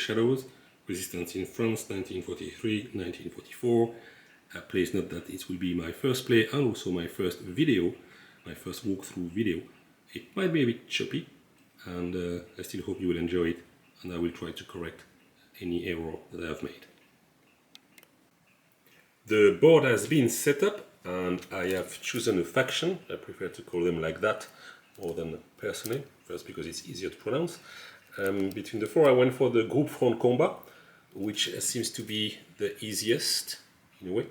Shadows, Resistance in France 1943-1944. Please note that it will be my first play and also my first video, my first walkthrough video. It might be a bit choppy, and I still hope you will enjoy it, and I will try to correct any error that I have made. The board has been set up and I have chosen a faction. I prefer to call them like that more than personally, first because it's easier to pronounce. Between the four I went for the Group Front Combat, which seems to be the easiest in a way.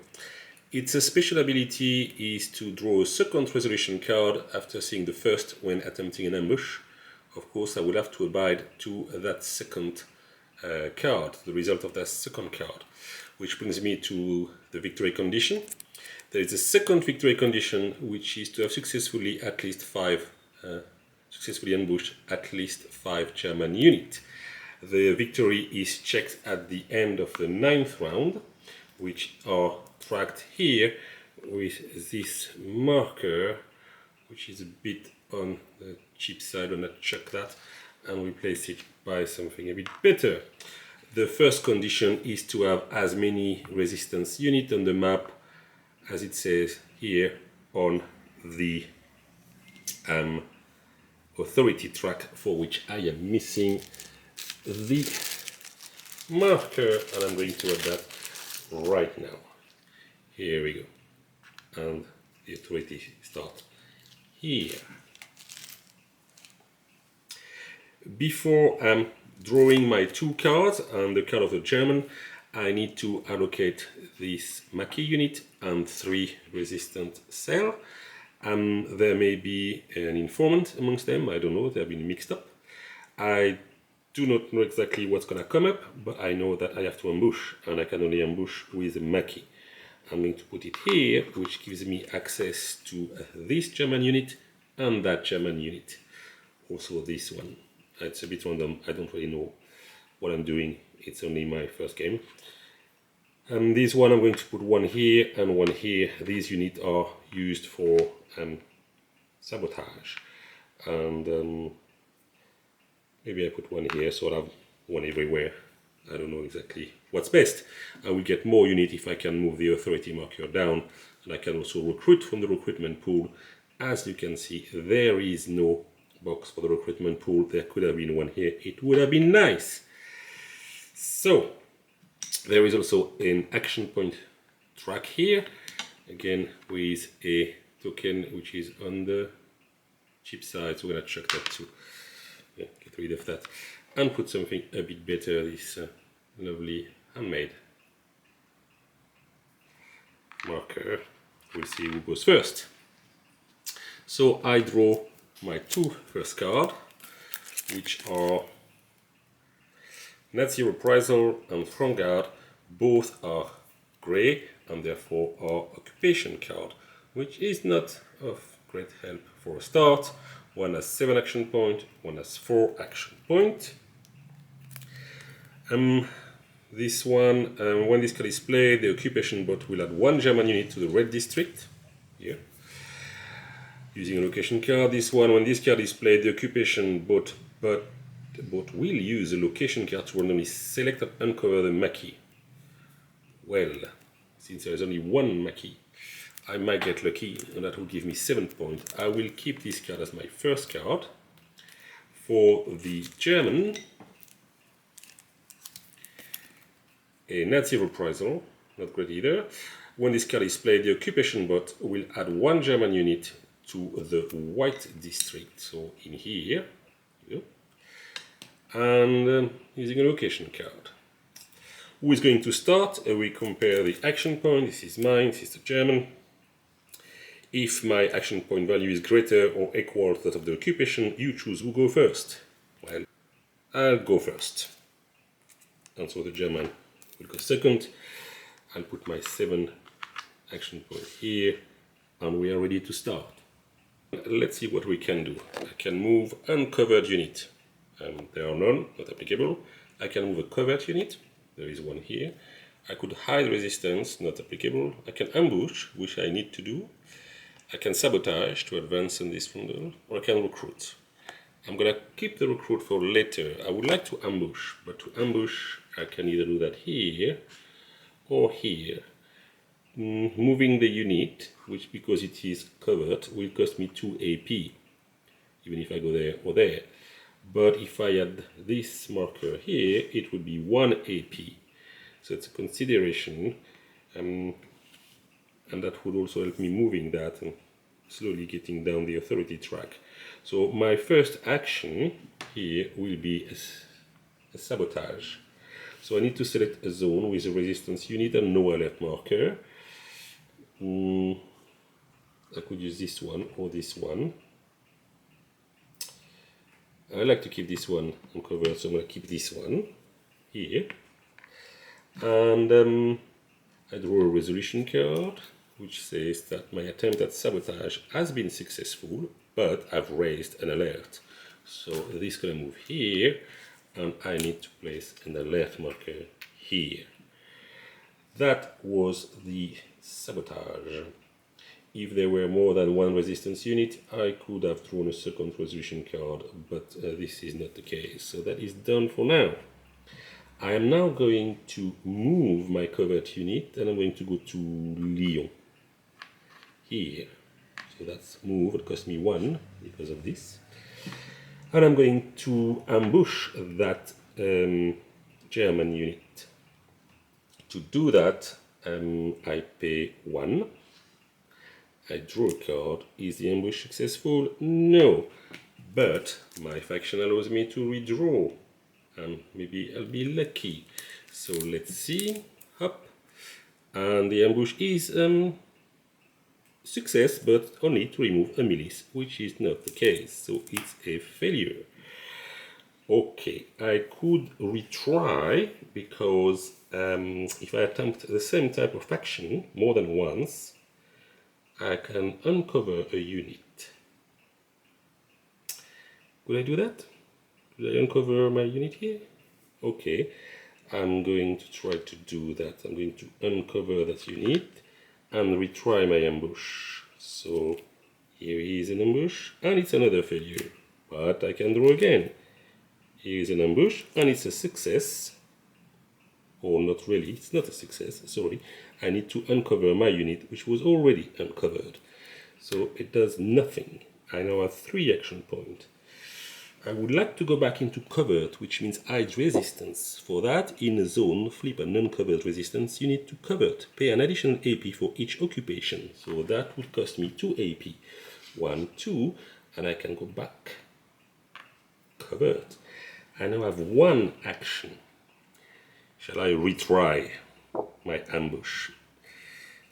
Its special ability is to draw a second resolution card after seeing the first when attempting an ambush. Of course I will have to abide to that second card, the result of that second card. Which brings me to the victory condition. There is a second victory condition, which is to have successfully ambushed at least 5 German units. The victory is checked at the end of the 9th round, which are tracked here with this marker, which is a bit on the cheap side. I'll not check that, and replace it by something a bit better. The first condition is to have as many resistance units on the map as it says here on the authority track, for which I am missing the marker, and I'm going to add that right now. Here we go. And the authority starts here. Before drawing my 2 cards and the card of the German, I need to allocate this Maquis unit and 3 resistant cell. There may be an informant amongst them, I don't know, they have been mixed up. I do not know exactly what's gonna come up, but I know that I have to ambush, and I can only ambush with a Maquis. I'm going to put it here, which gives me access to this German unit and that German unit. Also this one. It's a bit random, I don't really know what I'm doing, it's only my first game. And this one I'm going to put one here and one here. These units are used for sabotage. And maybe I put one here, so I'll have one everywhere. I don't know exactly what's best. I will get more units if I can move the authority marker down, and I can also recruit from the recruitment pool. As you can see, there is no box for the recruitment pool. There could have been one here, it would have been nice. So there is also an action point track here, again with a token which is on the cheap side, so we're gonna check that too. Yeah, get rid of that and put something a bit better, this lovely handmade marker. We'll see who goes first. So I draw my 2 first cards, which are Nazi Reprisal and Front Guard. Both are grey and therefore are occupation card, which is not of great help for a start. One has 7 action points, one has 4 action points. This one, when this card is played, the occupation bot will add 1 German unit to the red district here. Using a location card, this one, when this card is played, the occupation bot will use a location card to randomly select and uncover the Maquis. Well, since there is only 1 Maquis, I might get lucky, and that will give me 7 points. I will keep this card as my first card. For the German, a Nazi Reprisal, not great either. When this card is played, the occupation bot will add 1 German unit to the white district, so in here, and using a location card. Who is going to start? We compare the action point. This is mine, this is the German. If my action point value is greater or equal to that of the occupation, you choose who go first. Well, I'll go first, and so the German will go second. I'll put my 7 action points here, and we are ready to start. Let's see what we can do. I can move uncovered unit. There are none, not applicable. I can move a covered unit. There is one here. I could hide resistance, not applicable. I can ambush, which I need to do. I can sabotage to advance on this bundle, or I can recruit. I'm gonna keep the recruit for later. I would like to ambush, but to ambush I can either do that here or here. Moving the unit, which because it is covered, will cost me 2 AP, even if I go there or there. But if I add this marker here, it would be 1 AP. So it's a consideration, and that would also help me moving that and slowly getting down the authority track. So my first action here will be a sabotage. So I need to select a zone with a resistance unit and no alert marker. I could use this one or this one. I like to keep this one uncovered, so I'm going to keep this one here. And I draw a resolution card, which says that my attempt at sabotage has been successful, but I've raised an alert. So this is going to move here, and I need to place an alert marker here. That was the sabotage. If there were more than one resistance unit, I could have drawn a second resolution card, but this is not the case. So that is done for now. I am now going to move my covert unit, and I'm going to go to Lyon here. So that's move, it cost me 1 because of this. And I'm going to ambush that German unit. To do that, I pay 1. I draw a card. Is the ambush successful? No. But my faction allows me to redraw. And maybe I'll be lucky. So let's see. Hop. And the ambush is success, but only to remove a milice, which is not the case. So it's a failure. Okay, I could retry because if I attempt the same type of faction more than once, I can uncover a unit. Could I do that? Could I uncover my unit here? Okay, I'm going to try to do that. I'm going to uncover that unit and retry my ambush. So here is an ambush, and it's another failure. But I can draw again. Here is an ambush, and it's a success. Or not really, it's not a success, sorry. I need to uncover my unit, which was already uncovered. So it does nothing. I now have 3 action points. I would like to go back into covert, which means hide resistance. For that, in a zone, flip an uncovered resistance unit to covert. Pay an additional AP for each occupation. So that would cost me 2 AP. 1, 2, and I can go back. Covert. I now have 1 action. Shall I retry my ambush?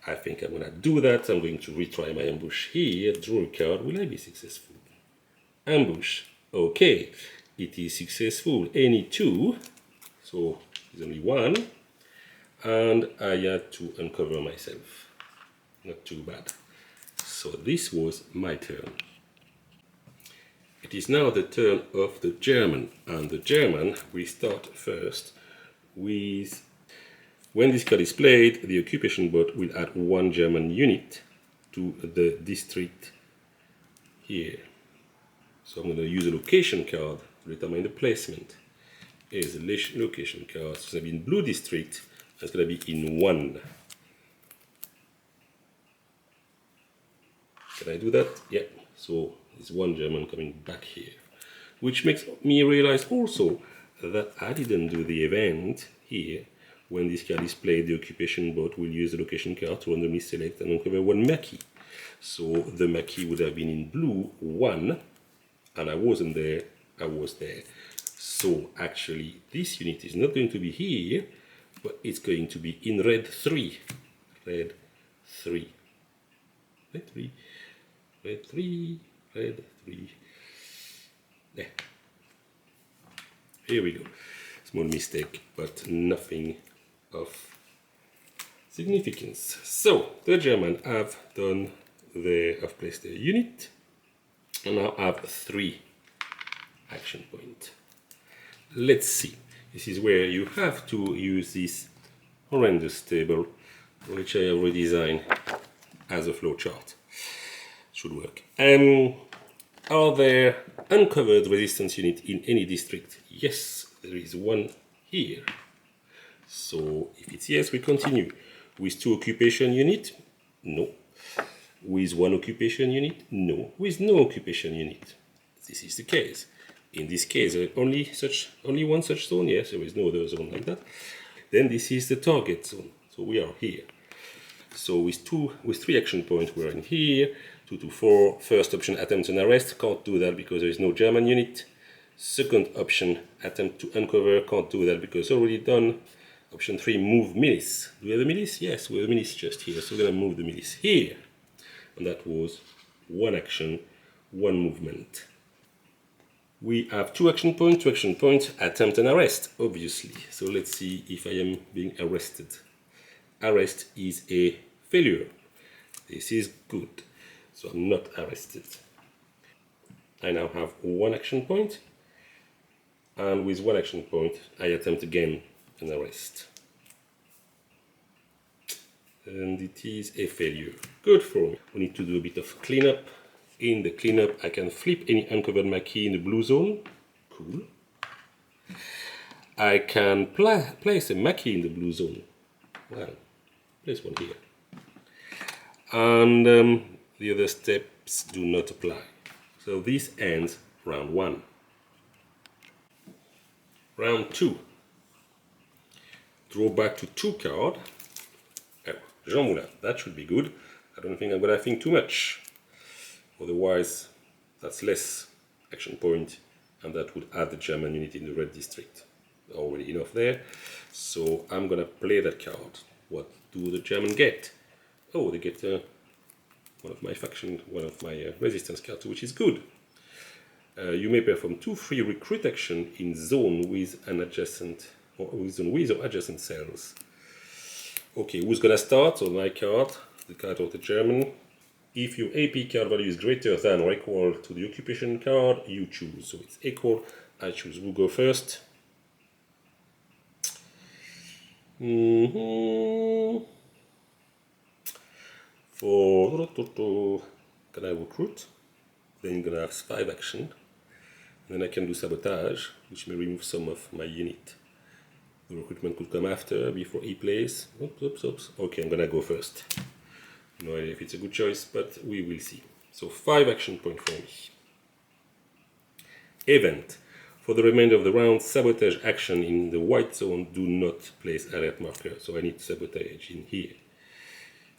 I think I'm going to do that. I'm going to retry my ambush here. Draw a card. Will I be successful? Ambush. Okay, it is successful. Any 2, so there's only 1, and I had to uncover myself. Not too bad. So this was my turn. It is now the turn of the German, and the German we start first with, when this card is played, the occupation bot will add 1 German unit to the district here. So I'm going to use a location card to determine the placement. Here's a location card. It's going to be in blue district. It's going to be in 1. Can I do that? Yeah. So there's 1 German coming back here. Which makes me realize also that I didn't do the event here. When this card is played, the occupation bot will use the location card to randomly select and uncover 1 Maquis. So the Maquis would have been in blue 1. And I wasn't there, I was there. So actually, this unit is not going to be here, but it's going to be in red 3. Red 3. Red 3. Red 3. Red 3. There. Here we go. Small mistake, but nothing of significance. So, the German have placed their unit. And now I have 3 action points. Let's see. This is where you have to use this horrendous table, which I already designed as a flowchart. Should work. I Are there uncovered resistance units in any district? Yes, there is one here. So if it's yes, we continue. With 2 occupation unit? No. With 1 occupation unit? No. With no occupation unit? This is the case. In this case, only one such zone? Yes, there is no other zone like that. Then this is the target zone. So we are here. So with 3 action points, we're in here. 2 to 4. First option, attempt an arrest. Can't do that because there is no German unit. Second option, attempt to uncover. Can't do that because it's already done. Option 3, move milice. Do we have a milice? Yes, we have a milice just here. So we're going to move the milice here. And that was 1 action, 1 movement. We have 2 action points, 2 action points, attempt an arrest, obviously. So let's see if I am being arrested. Arrest is a failure. This is good. So I'm not arrested. I now have 1 action point. And with 1 action point, I attempt again an arrest. And it is a failure. Good for me. We need to do a bit of cleanup. In the cleanup, I can flip any uncovered marquee in the blue zone. Cool. I can place a marquee in the blue zone. Well, place one here. And the other steps do not apply. So this ends round 1. Round 2. Draw back to 2 cards. Oh, Jean Moulin, that should be good. I don't think I'm going to think too much. Otherwise, that's less action point, and that would add the German unit in the red district. Already enough there. So I'm going to play that card. What do the Germans get? Oh, they get one of my resistance cards, which is good. You may perform 2 free recruit action in zone with an adjacent or adjacent cells. Okay, who's gonna start? So my card, the card of the German. If your AP card value is greater than or equal to the occupation card, you choose. So it's equal. I choose. Who go first? For can I recruit? Then I'm gonna have 5 action. Then I can do sabotage, which may remove some of my unit. The recruitment could come after, before he plays. Oops. Okay, I'm gonna go first. No idea if it's a good choice, but we will see. So 5 action points for me. Event. For the remainder of the round, sabotage action in the white zone do not place alert marker. So I need sabotage in here.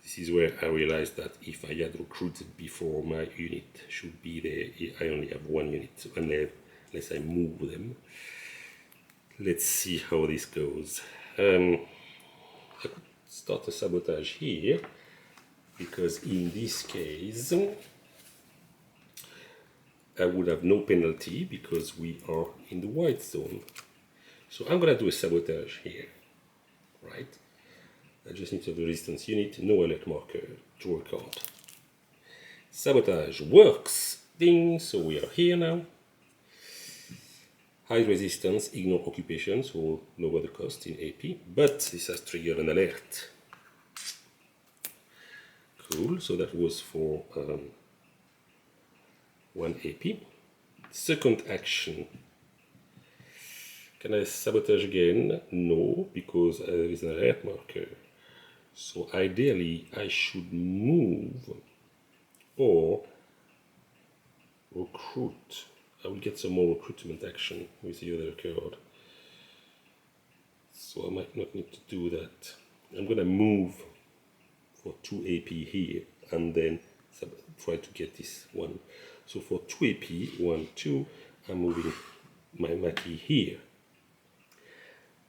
This is where I realized that if I had recruited before, my unit should be there. I only have 1 unit, so unless I move them. Let's see how this goes. I could start a sabotage here, because in this case, I would have no penalty because we are in the white zone. So I'm going to do a sabotage here, right? I just need to have a resistance unit, no alert marker, draw a card. Sabotage works. Ding, so we are here now. High resistance, ignore occupation, so lower the cost in AP, but this has triggered an alert. Cool, so that was for 1 AP. Second action. Can I sabotage again? No, because there is an alert marker. So ideally I should move or recruit. I will get some more recruitment action with the other card. So I might not need to do that. I'm gonna move for 2 AP here and then try to get this one. So for 2 AP, 1, 2, I'm moving my marquee here.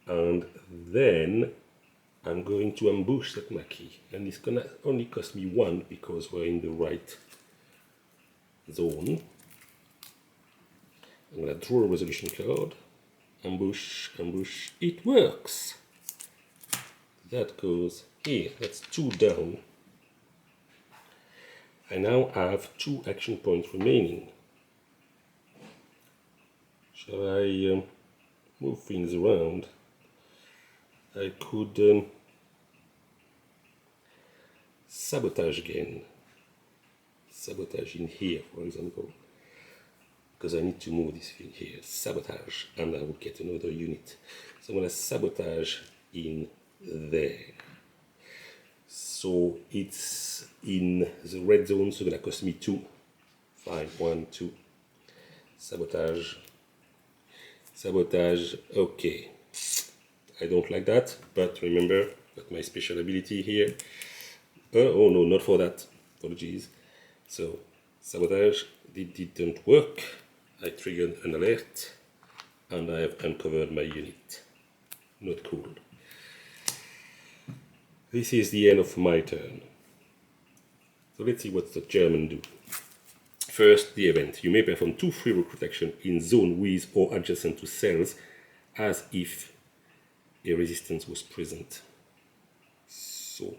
And then I'm going to ambush that marquee. And it's gonna only cost me 1 because we're in the right zone. I'm gonna draw a resolution card. Ambush, ambush, it works. That goes here, that's 2 down. I now have 2 action points remaining. Shall I move things around? I could sabotage again. Sabotage in here, for example. because I need to move this thing here, sabotage, and I will get another unit. So I'm going to sabotage in there. So it's in the red zone, so it's going to cost me 2. Fine, 1, 2. Sabotage. Sabotage, okay. I don't like that, but remember, got my special ability here. Oh no, not for that. Apologies. So, sabotage, it didn't work. I triggered an alert, and I have uncovered my unit. Not cool. This is the end of my turn. So let's see what the German do. First, the event. You may perform 2 free recruit actions in zone with or adjacent to cells as if a resistance was present. So,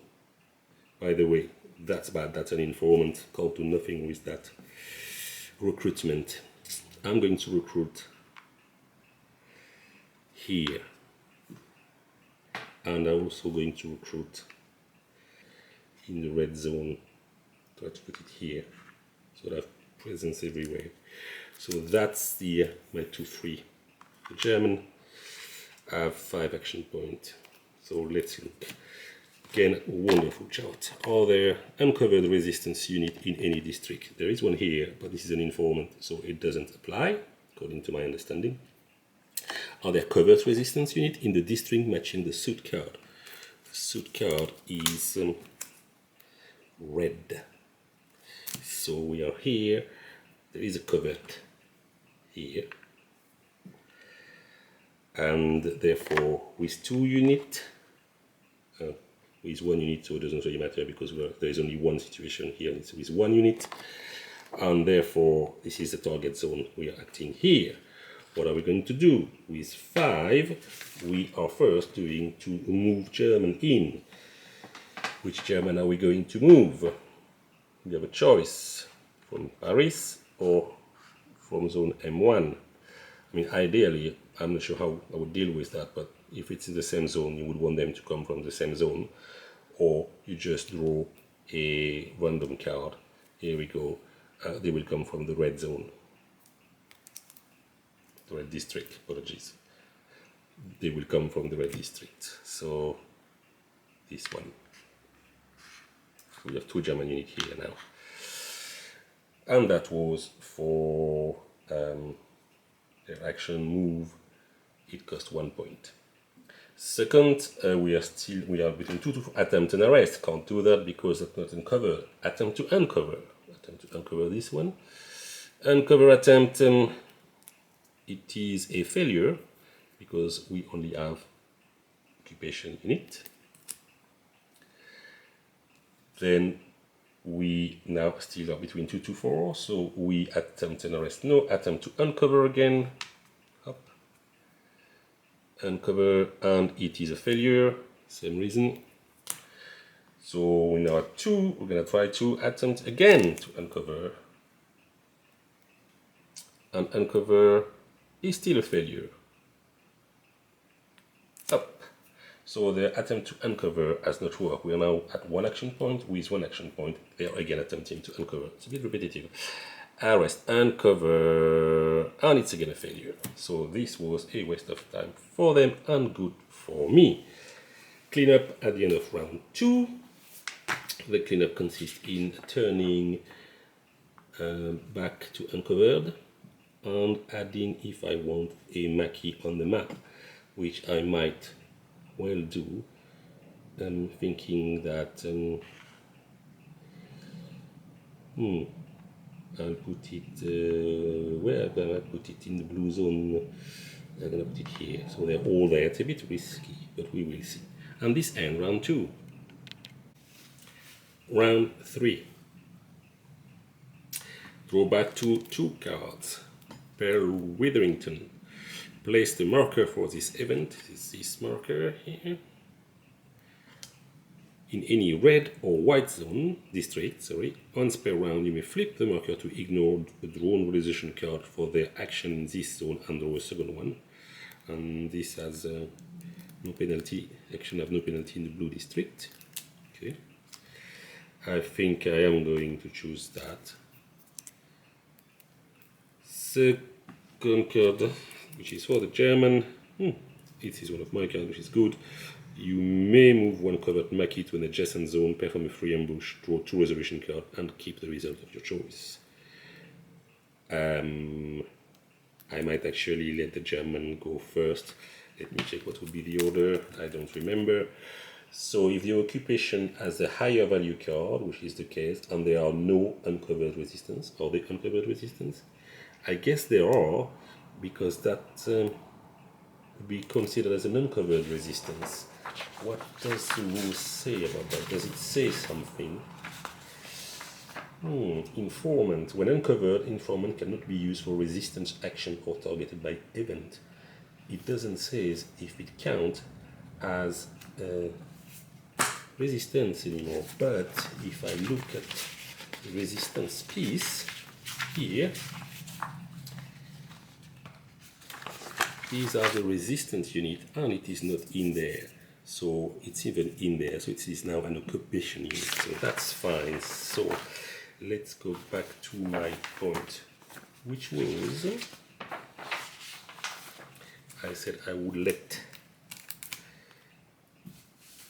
by the way, that's bad. That's an informant. Can't do nothing with that recruitment. I'm going to recruit here. And I'm also going to recruit in the red zone. Try to put it here so that I have presence everywhere. So that's the my 2-3. The German have 5 action points. So let's look. Again, wonderful chart. Are there uncovered resistance unit in any district? There is one here, but this is an informant, so it doesn't apply, according to my understanding. Are there covered resistance unit in the district matching the suit card? The suit card is red. So we are here. There is a covert here. And therefore, with 2 units, with 1 unit, so it doesn't really matter because there is only one situation here, and it's with 1 unit. And therefore, this is the target zone. We are acting here. What are we going to do? With 5, we are first doing to move German in. Which German are we going to move? We have a choice from Paris or from zone M1. I mean, ideally, I'm not sure how I would deal with that, but if it's in the same zone, you would want them to come from the same zone, or you just draw a random card. Here we go. They will come from the red zone. The red district, apologies. They will come from the red district. So, this one. We have 2 German units here now. And that was for their action move. It cost 1 point. Second, we are between 2 to attempt an arrest. Can't do that because that's not uncovered. Attempt to uncover. Attempt to uncover this one. Uncover attempt. It is a failure because we only have occupation unit. Then we now still are between 2 to 4, so we attempt an arrest. No, attempt to uncover again. Up. Uncover, and it is a failure. Same reason. So we now have 2. We're going to try to attempt again to uncover. And uncover is still a failure. Up. So the attempt to uncover has not worked. We are now at 1 action point. With 1 action point, they are again attempting to uncover. It's a bit repetitive. Arrest, uncover, and it's again a failure. So this was a waste of time for them and good for me. Cleanup at the end of round 2. The cleanup consists in turning back to uncovered and adding, if I want, a Mackie on the map, which I might well do. I'm thinking that I'll put it where am I put it? In the blue zone. I'm gonna put it here, so they're all there. It's a bit risky, but we will see. And this ends round 2. Round 3. Draw back to 2 cards. Per Witherington. Place the marker for this event. This marker here. In any red or white zone district, once per round you may flip the marker to ignore the drawn realization card for their action in this zone and draw a second one. And this has no penalty. Action have no penalty in the blue district. Okay. I think I am going to choose that. card, which is for the German. It is one of my cards, which is good. You may move one covered Maquis to an adjacent zone, perform a free ambush, draw 2 resolution cards, and keep the result of your choice. I might actually let the German go first. Let me check what would be the order. I don't remember. So if the occupation has a higher value card, which is the case, and there are no uncovered resistance, are they uncovered resistance? I guess there are, because that would be considered as an uncovered resistance. What does the rule say about that? Does it say something? Informant. When uncovered, informant cannot be used for resistance action or targeted by event. It doesn't say if it counts as resistance anymore, but if I look at the resistance piece here, these are the resistance unit and it is not in there. So it's even in there, so it is now an occupation unit, so that's fine. So let's go back to my point, which was I said I would let,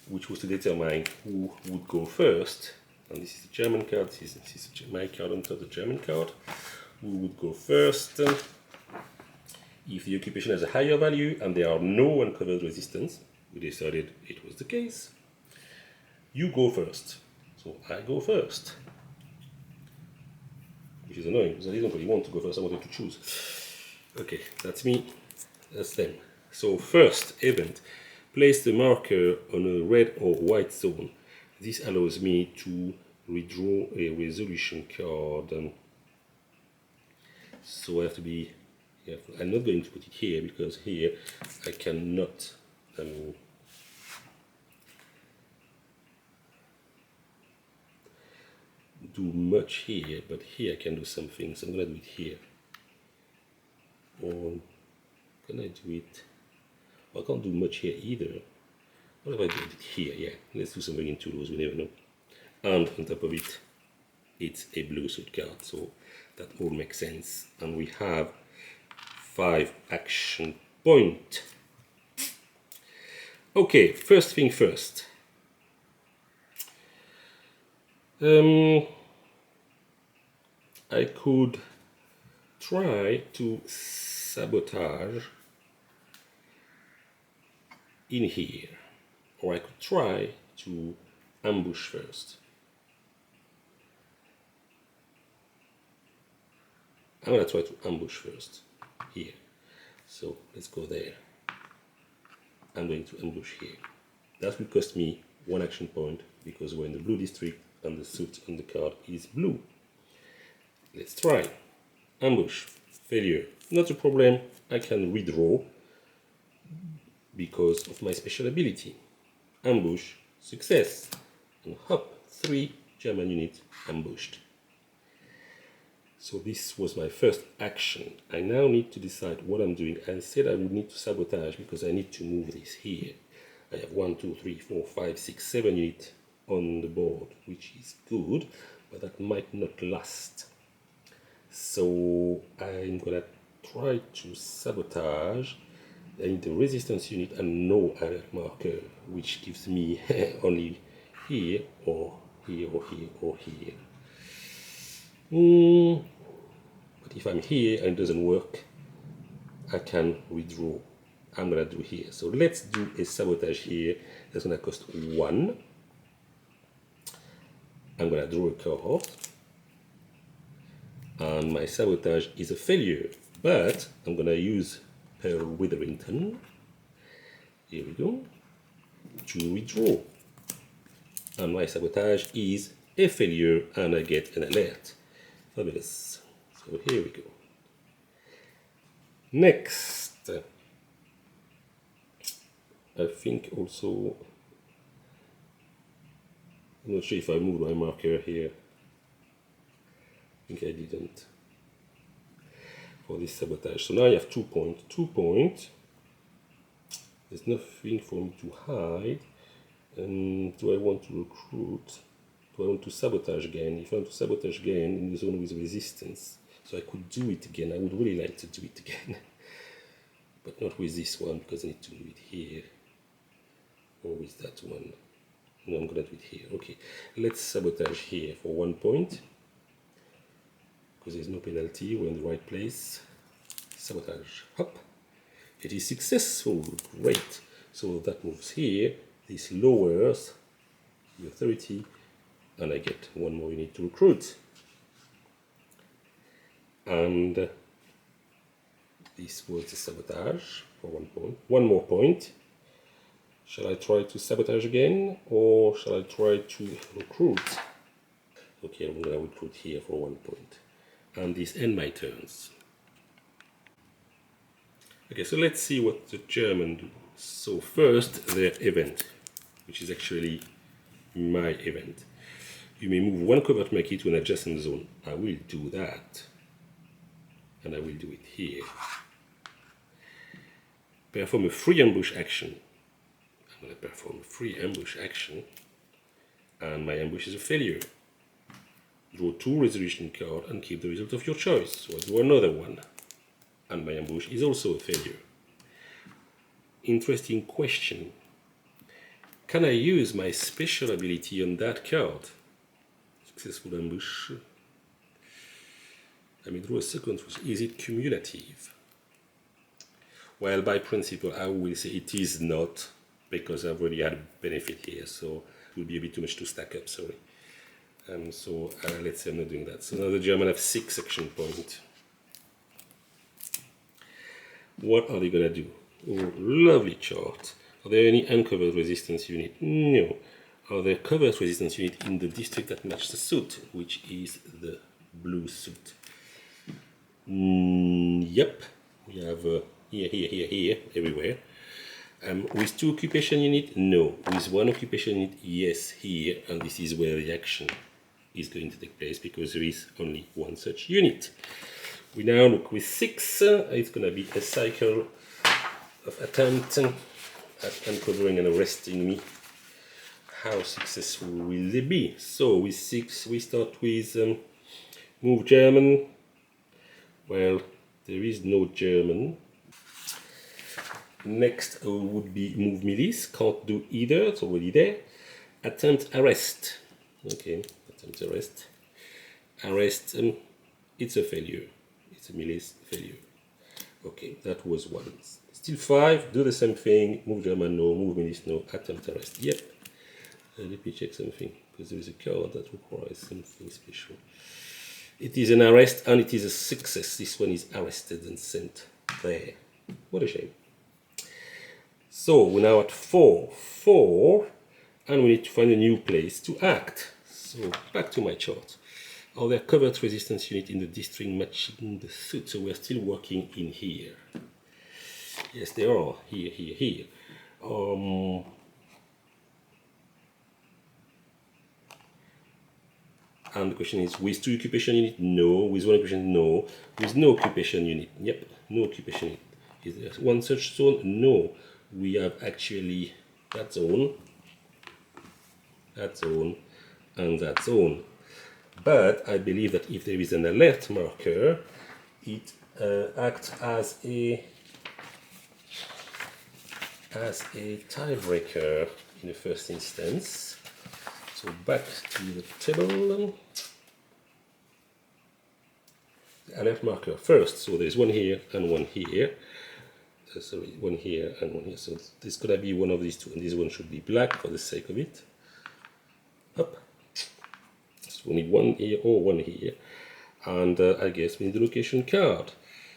which was to determine who would go first. And this is the German card, this is my card on top of the German card. Who would go first? If the occupation has a higher value and there are no uncovered resistance, we decided it was the case. You go first. So I go first. Which is annoying, because I didn't really want to go first, I wanted to choose. Okay, that's me, that's them. So first event, place the marker on a red or white zone. This allows me to redraw a resolution card. So I have to be careful. I'm not going to put it here, because here I cannot do much here, but here I can do something, so I'm going to do it here. Or can I do it? Well, I can't do much here either. What if I do it here? Yeah, let's do something in Toulouse, we never know. And on top of it, it's a blue suit card, so that all makes sense. And we have 5 action points. Okay, first thing first. I could try to sabotage in here, or I could try to ambush first. I'm going to try to ambush first here. So let's go there. I'm going to ambush here. That will cost me 1 action point, because we're in the blue district and the suit on the card is blue. Let's try. Ambush. Failure. Not a problem. I can redraw because of my special ability. Ambush. Success. And hop. 3 German units ambushed. So this was my first action. I now need to decide what I'm doing. I said I would need to sabotage because I need to move this here. I have 1, 2, 3, 4, 5, 6, 7 units on the board, which is good, but that might not last. So I'm gonna try to sabotage. I need the resistance unit and no alert marker, which gives me only here or here or here or here. But if I'm here and it doesn't work, I can withdraw. I'm gonna do here. So let's do a sabotage here. That's gonna cost 1. I'm gonna draw a card. And my sabotage is a failure, but I'm gonna use Pearl Witherington. Here we go. To withdraw. And my sabotage is a failure and I get an alert. Fabulous. So here we go. Next, I think also, I'm not sure if I moved my marker here. I think I didn't for this sabotage. So now I have 2 points. 2 points. There's nothing for me to hide. And do I want to recruit? Do I want to sabotage again? If I want to sabotage again in the zone with resistance, So I could do it again. I would really like to do it again. But not with this one, because I need to do it here. Or with that one. No, I'm gonna do it here. Okay, let's sabotage here for 1 point. Because there's no penalty, we're in the right place. Sabotage. Hop. It is successful. Great. So that moves here. This lowers the authority. And I get one more unit to recruit. And this was the sabotage for 1 point. One more point. Shall I try to sabotage again, or shall I try to recruit? Okay, I'm gonna recruit here for 1 point. And this end my turns. Okay, so let's see what the German do. So first, their event, which is actually my event. You may move one covert Maquis to an adjacent zone. I will do that. And I will do it here. Perform a free ambush action. I'm going to perform a free ambush action. And my ambush is a failure. Draw 2 resolution cards and keep the result of your choice. So I draw another one. And my ambush is also a failure. Interesting question. Can I use my special ability on that card? Successful ambush. I may draw a second. Is it cumulative? Well, by principle, I will say it is not, because I've already had a benefit here, so it will be a bit too much to stack up, sorry. So let's say I'm not doing that. So now the German have 6 action points. What are they gonna do? Oh, lovely chart. Are there any uncovered resistance unit? No. Are there covered resistance unit in the district that matches the suit, which is the blue suit? Yep. We have here, everywhere. With 2 occupation unit, no. With 1 occupation unit, yes, here, and this is where the action is going to take place, because there is only 1 such unit. We now look with 6. It's going to be a cycle of attempt at uncovering and arresting me. How successful will they be? So with 6, we start with move German. Well, there is no German. Next would be move milice. Can't do either, it's already there. Attempt arrest. Okay, attempt arrest. Arrest, it's a failure. It's a milice failure. Okay, that was 1. Still 5, do the same thing. Move German, no. Move milice, no. Attempt arrest, yep. Let me check something, because there is a card that requires something special. It is an arrest, and it is a success. This one is arrested and sent there. What a shame. So we're now at 4, and we need to find a new place to act. So back to my chart. Are there covert resistance unit in the district matching the suit? So we're still working in here. Yes, there are. Here. And the question is, with 2 occupation unit? No. With 1 occupation? No. With no occupation unit? Yep, no occupation unit. Is there 1 such zone? No. We have actually that zone, and that zone. But I believe that if there is an alert marker, it acts as a tiebreaker in the first instance. So back to the table. The alert marker first. So there's 1 here and 1 here. Sorry, 1 here and 1 here. So there's gonna be one of these 2, and this one should be black for the sake of it. Up. So we need 1 here or 1 here, and I guess we need the location card.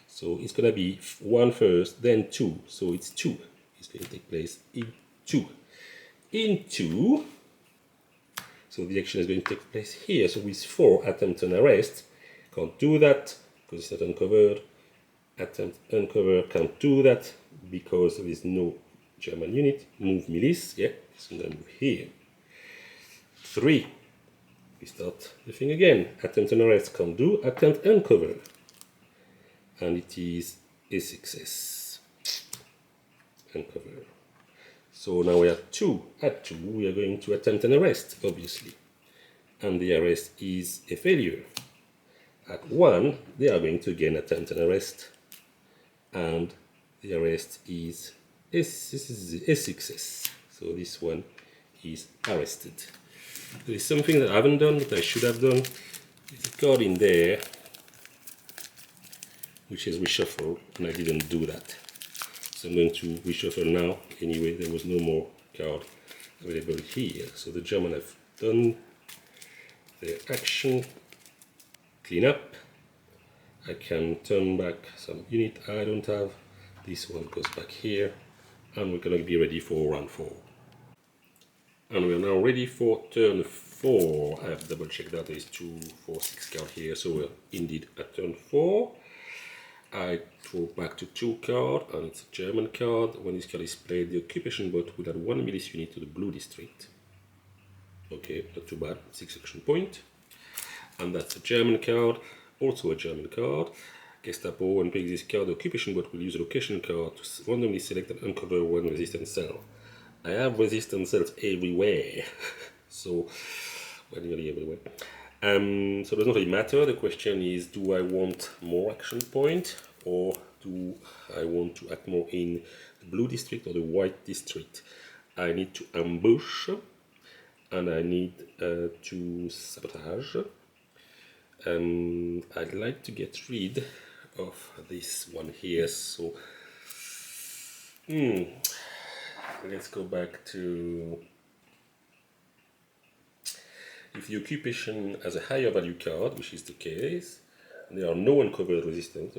So it's gonna be 1 first, then 2. So it's 2. It's going to take place in 2. In 2. So the action is going to take place here. So with 4, attempt an arrest. Can't do that because it's not uncovered. Attempt uncover, can't do that because there is no German unit. Move milice, yeah, it's gonna move here. 3, we start the thing again. Attempt an arrest, can't do. Attempt uncover, and it is a success. Uncover. So now we have 2. At 2, we are going to attempt an arrest, obviously, and the arrest is a failure. at 1, they are going to gain attempt an arrest, and the arrest is a success. So this one is arrested. There is something that I haven't done that I should have done. There's a card in there which is reshuffle, and I didn't do that. So I'm going to reshuffle now. Anyway, there was no more card available here. So the German have done their action, clean up. I can turn back some unit I don't have. This one goes back here, and we're gonna be ready for round 4. And we're now ready for turn 4. I have double checked that there is 2, 4, 6 card here, so we're indeed at turn 4. I draw back to 2 card, and it's a German card. When this card is played, the occupation bot will add 1 milice unit to the blue district. Okay, not too bad, 6 action point. And that's a German card, also a German card. Gestapo, when playing this card, the occupation bot will use a location card to randomly select and uncover 1 resistance cell. I have resistance cells everywhere, so well, nearly everywhere. So it doesn't really matter. The question is, do I want more action point, or do I want to act more in the blue district or the white district? I need to ambush, and I need to sabotage. I'd like to get rid of this one here, so let's go back to, if the occupation has a higher value card, which is the case, and there are no uncovered resistance,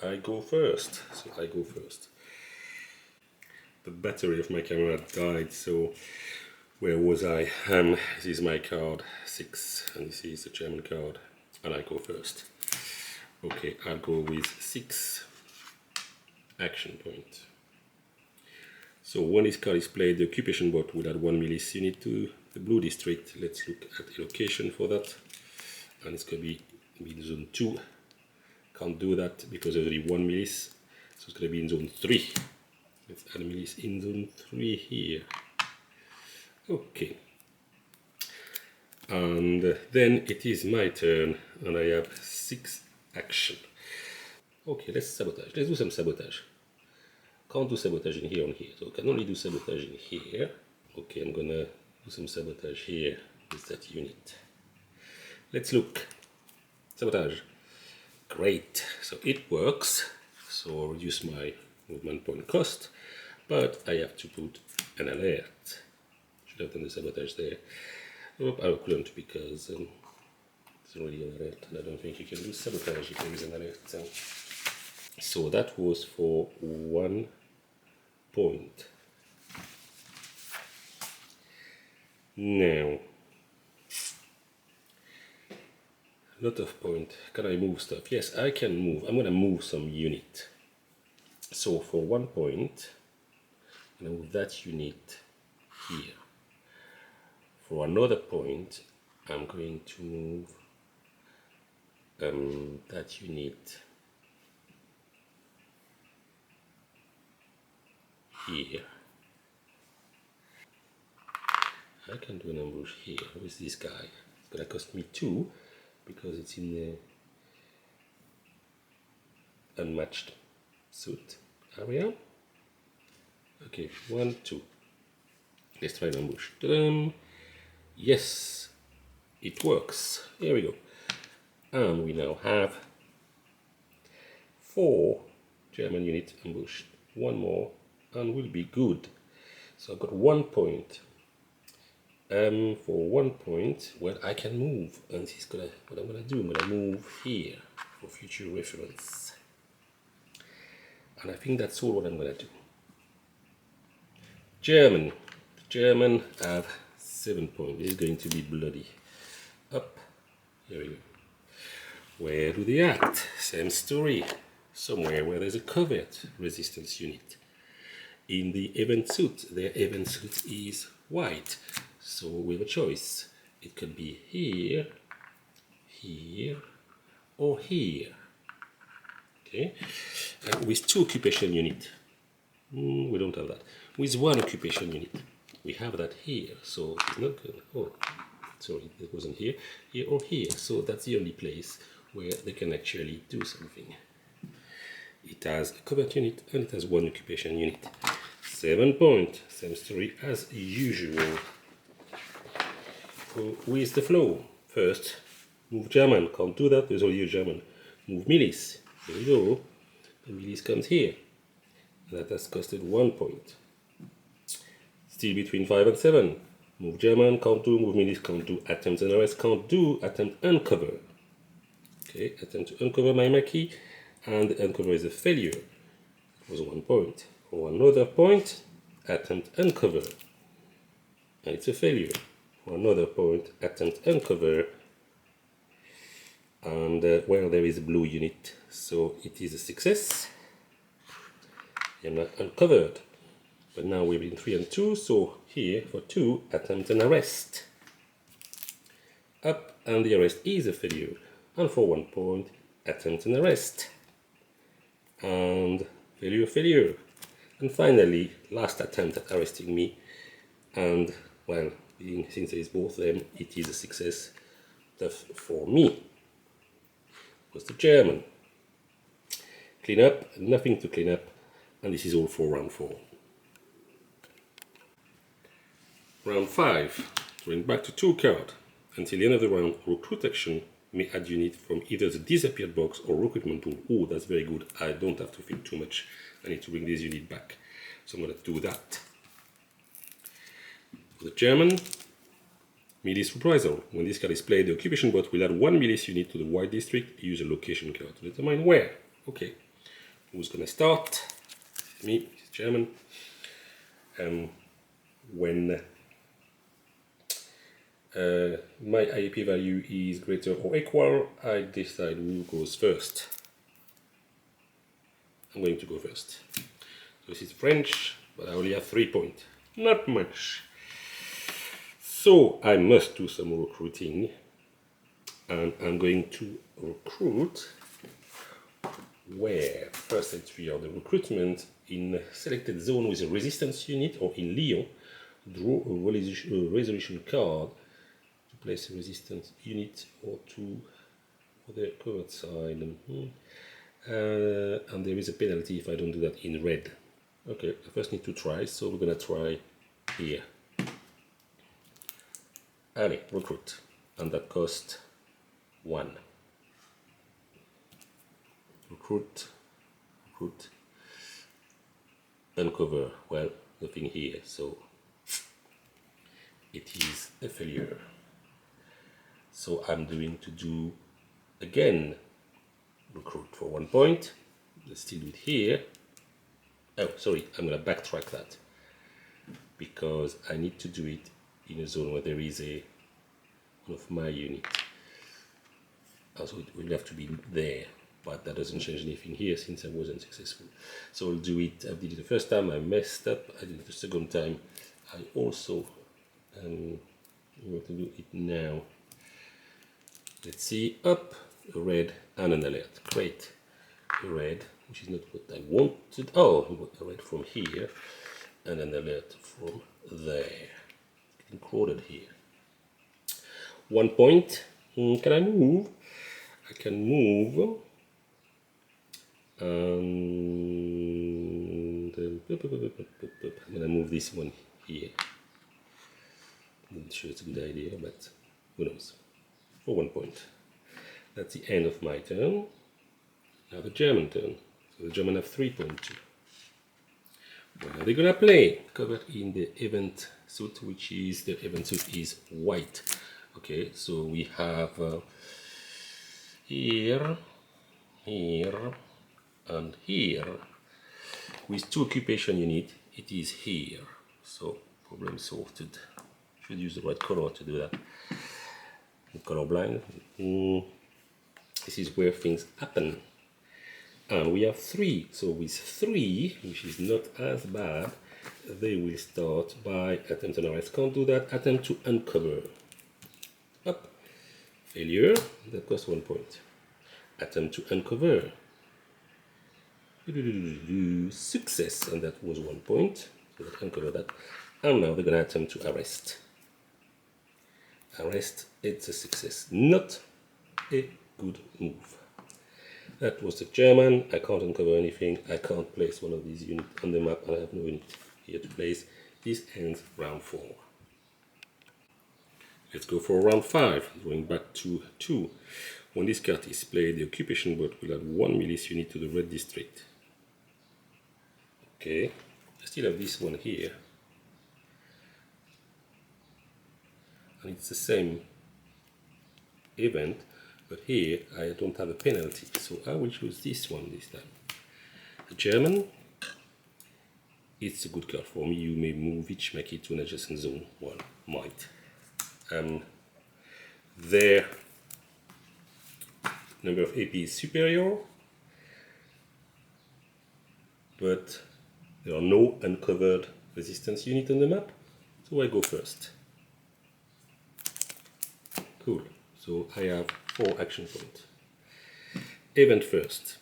I go first. So I go first. The battery of my camera died, so where was I? This is my card 6, and this is the German card, and I go first. Okay, I'll go with 6 action point. So when this card is played, the occupation bot will add 1 milice unit to the blue district. Let's look at the location for that. And it's going to be in zone 2. Can't do that because there's only 1 milice. So it's going to be in zone 3. Let's add a milice in zone 3 here. Okay. And then it is my turn, and I have 6 action. Okay, let's sabotage. Let's do some sabotage. Can't do sabotage in here or here, so I can only do sabotage in here. Okay, I'm gonna do some sabotage here with that unit. Let's look. Sabotage. Great, so it works. So I'll reduce my movement point cost, but I have to put an alert. Should have done the sabotage there. Oh, I couldn't because it's already an alert, and I don't think you can do sabotage if there is an alert. So that was for 1 point. Now, a lot of point. Can I move stuff? Yes, I can move. I'm going to move some unit. So for 1 point, I'm going to move that unit here. For another point, I'm going to move that unit here. I can do an ambush here with this guy. It's gonna cost me 2 because it's in the unmatched suit area. Okay, 1, 2. Let's try an ambush. Ta-da! Yes, it works. Here we go. And we now have 4 German units ambushed. 1 more and we'll be good. So I've got 1 point. For 1 point, well, I can move, and this is what I'm gonna do. I'm gonna move here for future reference, and I think that's all what I'm gonna do. German have 7 points. This is going to be bloody. Up, here we go. Where do they act? Same story. Somewhere where there's a covert resistance unit. In the event suit, their event suit is white. So we have a choice. It could be here, here, or here. Okay, with 2 occupation unit. We don't have that. With 1 occupation unit, we have that here. So it's not good. Oh, sorry, it wasn't here, here or here. So that's the only place where they can actually do something. It has a covert unit and it has one occupation unit. 7 points, same story as usual. Go with the flow. First, move German, can't do that, there's only a German. Move Milice, here we go. The Milice comes here. That has costed 1 point. Still between 5 and 7. Move German, can't do, move Milice, can't do, attempt and arrest, can't do, attempt uncover. Okay, attempt to uncover my Maquis, and the uncover is a failure. It was 1 point. For another point, attempt uncover. And it's a failure. For another point, attempt uncover. And well, there is a blue unit, so it is a success. I'm not uncovered. But now we're in 3 and 2, so here for 2, attempt an arrest. Up, and the arrest is a failure. And for 1 point, attempt an arrest. And failure, failure. And finally, last attempt at arresting me. And, well, since there is both of them, it is a success. Tough for me. Was the German. Clean up, nothing to clean up. And this is all for round 4. Round 5, drawing back to 2 cards. Until the end of the round, recruit action may add unit from either the disappeared box or recruitment tool. Oh, that's very good. I don't have to think too much. I need to bring this unit back. So I'm going to do that. For the German, Milice Reprisal. When this card is played, the occupation bot will add 1 Milice unit to the white district. Use a location card to determine where. Okay. Who's going to start? Me, German. When my IAP value is greater or equal, I decide who goes first. I'm going to go first. So this is French, but I only have 3 points. Not much. So I must do some recruiting. And I'm going to recruit where? First entry of the recruitment in selected zone with a resistance unit, or in Lyon, draw a resolution card to place a resistance unit or to the covert side. And there is a penalty if I don't do that in red. Okay, I first need to try, so we're gonna try here. Allez, recruit. And that cost 1. Recruit, uncover. Well, nothing here, so it is a failure. So I'm going to do again recruit for 1 point. Let's still do it here. Oh, sorry, I'm going to backtrack that because I need to do it in a zone where there is one of my units. Also, it will have to be there, but that doesn't change anything here since I wasn't successful. So I'll do it. I did it the first time, I messed up. I did it the second time. I also want to do it now. Let's see, up, a red, and an alert. Great. A red, which is not what I wanted. Oh, a red from here, and an alert from there. It's getting crowded here. 1 point. Can I move? I can move. And I'm gonna move this one here. I'm not sure it's a good idea, but who knows. For 1 point. That's the end of my turn. Now the German turn. So the German have 3 points. What are they gonna play? Covered in the event suit, which is the event suit is white. Okay, so we have here, and here. With 2 occupation unit, it is here. So problem sorted. Should use the right color to do that. Colorblind. This is where things happen. And we have 3. So with 3, which is not as bad, they will start by attempt an arrest. Can't do that. Attempt to uncover. Up. Failure. That costs 1 point. Attempt to uncover. Success. And that was 1 point. So let's uncover that. And now they're going to attempt to arrest. Arrest. It's a success. Not a good move. That was the German. I can't uncover anything. I can't place one of these units on the map, and I have no unit here to place. This ends round 4. Let's go for round 5, going back to 2. When this card is played, the occupation bot will add 1 milice unit to the red district. Okay, I still have this one here. And it's the same event, but here I don't have a penalty, so I will choose this one this time. The German, it's a good card for me. You may move each Mackie to an adjacent zone. Well, might. Their number of AP is superior, but there are no uncovered resistance unit on the map, so I go first. Cool, so I have 4 action points. Event first.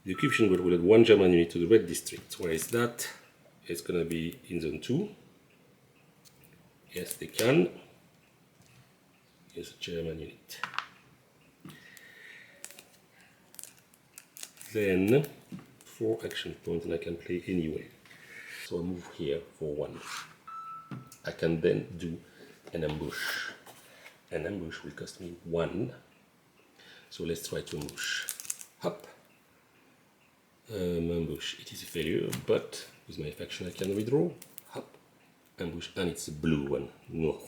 The occupation will add 1 German unit to the red district. Where is that? It's gonna be in zone 2. Yes, they can. Here's a German unit. Then 4 action points, and I can play anywhere. So I move here for 1. I can then do an ambush. An ambush will cost me 1. So let's try to ambush. Hop. Ambush. It is a failure, but with my faction I can redraw. Hop. Ambush, and it's a blue one. No.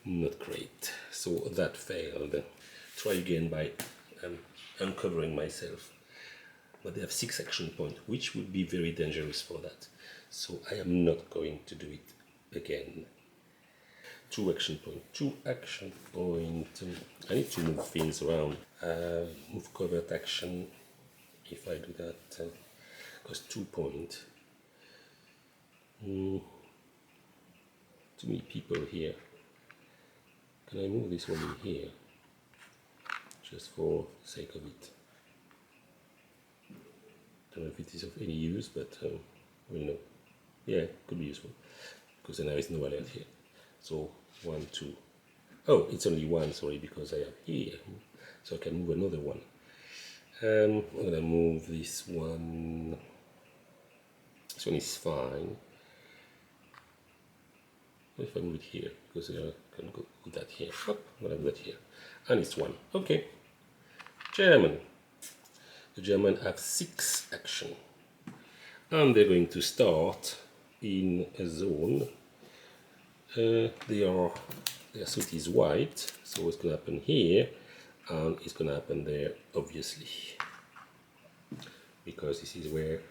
Not great. So that failed. Try again by uncovering myself. But they have 6 action points, which would be very dangerous for that. So I am not going to do it again. 2 action points. 2 action points. I need to move things around. Move covert action. If I do that, cost 2 points. Too many people here. Can I move this one in here? Just for the sake of it. Don't know if it is of any use, but we'll know. Yeah, could be useful. Because then there is no alert here. So 1, 2. Oh, it's only 1, sorry, because I have here. So I can move another one. I'm gonna move this one. This one is fine. What if I move it here? Because I can go with that here. Hop, I'm gonna have that here. And it's 1. Okay. German. The German have 6 action. And they're going to start in a zone. Their suit is white, so it's going to happen here, and it's going to happen there, obviously. Because this is where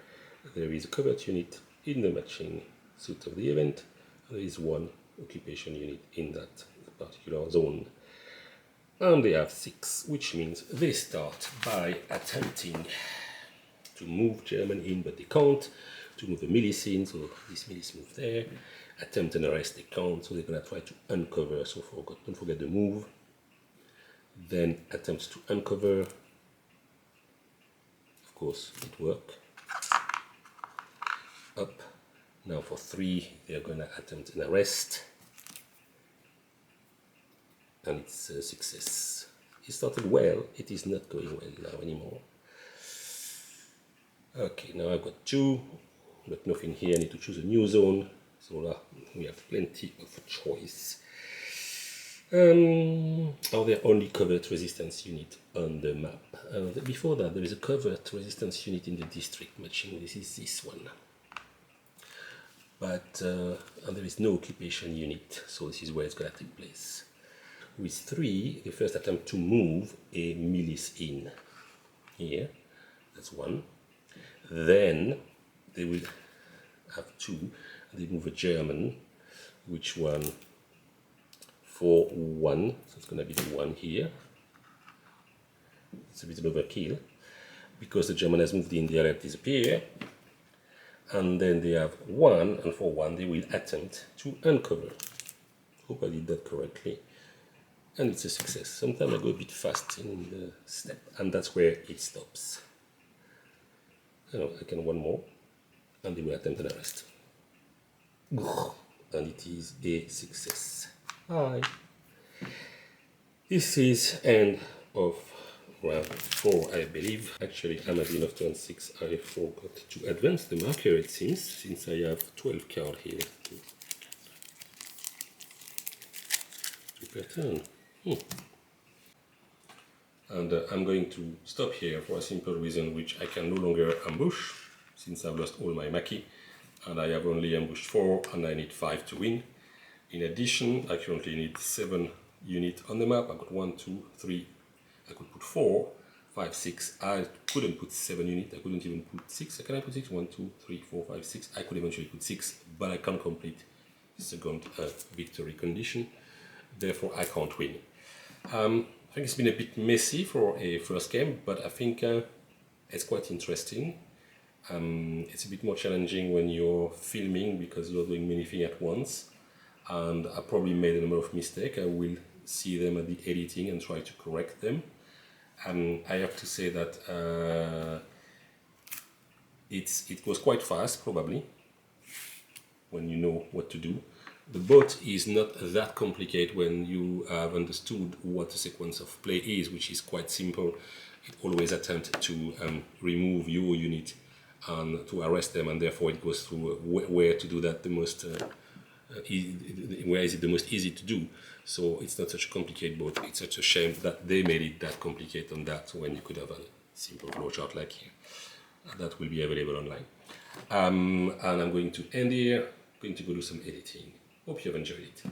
there is a covert unit in the matching suit of the event. There is 1 occupation unit in that particular zone. And they have 6, which means they start by attempting to move German in, but they can't. To move the milice in, so this milice move there. Attempt an arrest, they can't, so they're going to try to uncover. So don't forget the move. Then attempt to uncover. Of course, it worked. Up. Now for 3, they're going to attempt an arrest. And it's a success. It started well, it is not going well now anymore. Okay, now I've got 2, but nothing here. I need to choose a new zone. So we have plenty of choice. Are there only covert resistance unit on the map? Before that, there is a covert resistance unit in the district matching. This is this one. But and there is no occupation unit, so this is where it's going to take place. With 3, the first attempt to move a milice in here. That's 1. Then they will have 2. They move a German, which one for 1. So it's going to be the 1 here. It's a bit of overkill because the German has moved in, the alert disappear. And then they have 1, and for 1 they will attempt to uncover. Hope I did that correctly. And it's a success. Sometimes I go a bit fast in the step, and that's where it stops. I can 1 more, and they will attempt an arrest. And it is a success. Hi. This is end of round 4, I believe. Actually, I'm at the end of turn 6. I forgot to advance the marker, it seems, since I have 12 cards here to per turn. And I'm going to stop here for a simple reason, which I can no longer ambush, since I've lost all my Maki, and I have only ambushed 4, and I need 5 to win. In addition, I currently need 7 units on the map. I've got 1, 2, 3, I could put 4, 5, 6. I couldn't put 7 units, I couldn't even put 6. Can I put 6? 1, 2, 3, 4, 5, 6. I could eventually put 6, but I can't complete the second victory condition. Therefore, I can't win. I think it's been a bit messy for a first game, but I think it's quite interesting. It's a bit more challenging when you're filming because you're doing many things at once. And I probably made a number of mistakes. I will see them at the editing and try to correct them. I have to say that it goes quite fast, probably, when you know what to do. The bot is not that complicated when you have understood what the sequence of play is, which is quite simple. It always attempts to remove your unit and to arrest them, and therefore it goes through where to do that the most, where is it the most easy to do. So it's not such a complicated bot. It's such a shame that they made it that complicated on that when you could have a simple flowchart like here. That will be available online. And I'm going to end here, going to go do some editing. Hope you have enjoyed it.